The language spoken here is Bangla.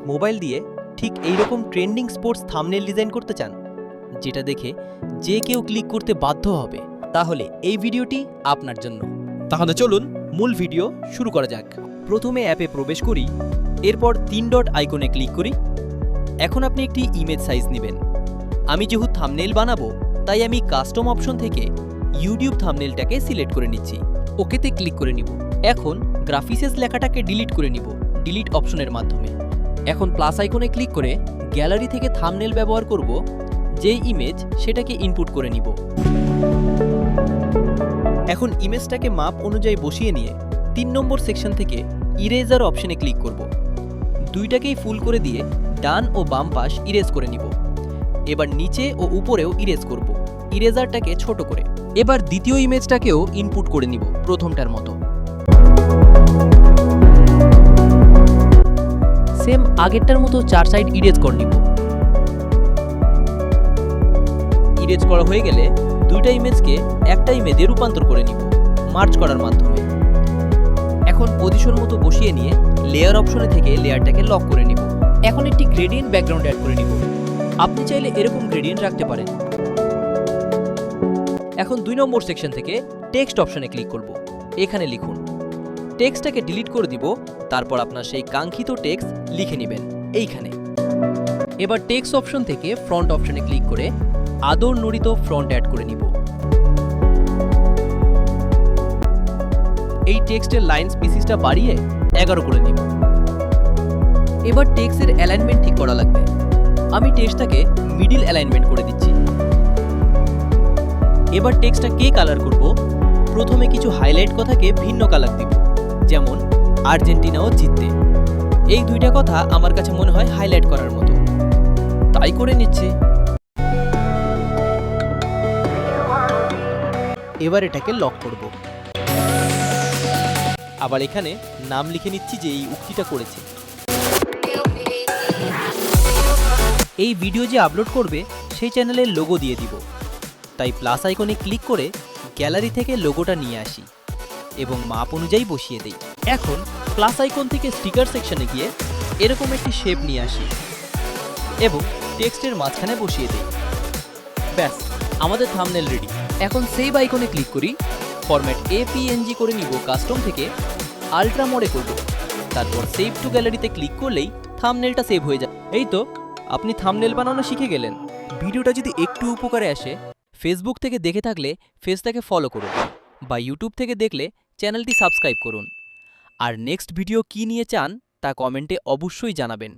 মোবাইল দিয়ে ঠিক এইরকম ট্রেন্ডিং স্পোর্টস থাম্বনেল ডিজাইন করতে চান, যেটা দেখে যে কেউ ক্লিক করতে বাধ্য হবে, তাহলে এই ভিডিওটি আপনার জন্য। তাহলে চলুন মূল ভিডিও শুরু করা যাক। প্রথমে অ্যাপে প্রবেশ করি, এরপর 3 ডট আইকনে ক্লিক করি। এখন আপনি একটি ইমেজ সাইজ নেবেন। আমি যেহেতু থাম্বনেল বানাবো, তাই আমি কাস্টম অপশন থেকে ইউটিউব থাম্বনেলটাকে সিলেক্ট করে নিচ্ছি। ওকেতে ক্লিক করে নিব। এখন গ্রাফিক্সেস লেখাটাকে ডিলিট করে নিব ডিলিট অপশনের মাধ্যমে। এখন প্লাস আইকনে ক্লিক করে গ্যালারি থেকে থাম্বনেল ব্যবহার করব, যেই ইমেজ সেটাকে ইনপুট করে নিব। এখন ইমেজটাকে মাপ অনুযায়ী বসিয়ে নিয়ে 3 নম্বর সেকশন থেকে ইরেজার অপশনে ক্লিক করব। দুইটাকেই ফুল করে দিয়ে ডান ও বাম পাশ ইরেজ করে নিব। এবার নিচে ও উপরেও ইরেজ করব, ইরেজারটাকে ছোট করে। এবার দ্বিতীয় ইমেজটাকেও ইনপুট করে নিব প্রথমটার মতো। সেম আগেরটার মতো 4 সাইড ইরেজ করে নিব। ইরেজ করা হয়ে গেলে দুইটা ইমেজকে একটা ইমেজে রূপান্তর করে নিব মার্জ করার মাধ্যমে। এখন পজিশন মতো বসিয়ে নিয়ে লেয়ার অপশনে থেকে লেয়ারটাকে লক করে নিব। এখন একটি গ্রেডিয়েন্ট ব্যাকগ্রাউন্ড অ্যাড করে নিব। আপনি চাইলে এরকম গ্রেডিয়েন্ট রাখতে পারেন। এখন 2 নম্বর সেকশন থেকে টেক্সট অপশনে ক্লিক করব। এখানে লিখুন। টেক্সটটাকে ডিলিট করে দিব, তারপর আপনার সেই কাঙ্ক্ষিত টেক্সট লিখে নেবেন এইখানে। এবার টেক্সট অপশন থেকে ফ্রন্ট অপশনে ক্লিক করে আদর নুড়িত ফ্রন্ট অ্যাড করে নিব। এই টেক্সটের লাইন স্পেসিসটা বাড়িয়ে 11 করে নিব। এবার টেক্সটের অ্যালাইনমেন্ট ঠিক করা লাগবে। আমি টেক্সটটাকে মিডল অ্যালাইনমেন্ট করে দিচ্ছি। এবার টেক্সটটা কে কালার করব, প্রথমে কিছু হাইলাইট কথাকে ভিন্ন কালার দিব, যেমন আর্জেন্টিনাও জিততে। এই দুইটা কথা আমার কাছে মনে হয় হাইলাইট করার মতো, তাই করে নিচ্ছি। এবার এটাকে লক করব। আবার এখানে নাম লিখে নিচ্ছি যে এই উক্তিটা করেছে। এই ভিডিও যে আপলোড করবে সেই চ্যানেলের লোগো দিয়ে দিব, তাই প্লাস আইকনে ক্লিক করে গ্যালারি থেকে লোগোটা নিয়ে আসি এবং মাপ অনুযায়ী বসিয়ে দেই। এখন প্লাস আইকন থেকে স্টিকার সেকশনে গিয়ে এরকম একটি শেপ নিয়ে আসি এবং টেক্সটের মাঝখানে বসিয়ে দেই। ব্যাস, আমাদের থাম্বনেল রেডি। এখন সেভ আইকনে ক্লিক করি। ফরম্যাট APNG করে নিব কাস্টম থেকে, আলট্রা মোডে করব। তারপর সেভ টু গ্যালারিতে ক্লিক করলেই থাম্বনেলটা সেভ হয়ে যায়। এই তো, আপনি থাম্বনেল বানানো শিখে গেলেন। ভিডিওটা যদি একটু উপকারে আসে, ফেসবুক থেকে দেখে থাকলে পেজটাকে ফলো করুন, বা ইউটিউব থেকে দেখলে চ্যানেলটি সাবস্ক্রাইব করুন। আর নেক্সট ভিডিও কী নিয়ে চান তা কমেন্টে অবশ্যই জানাবেন।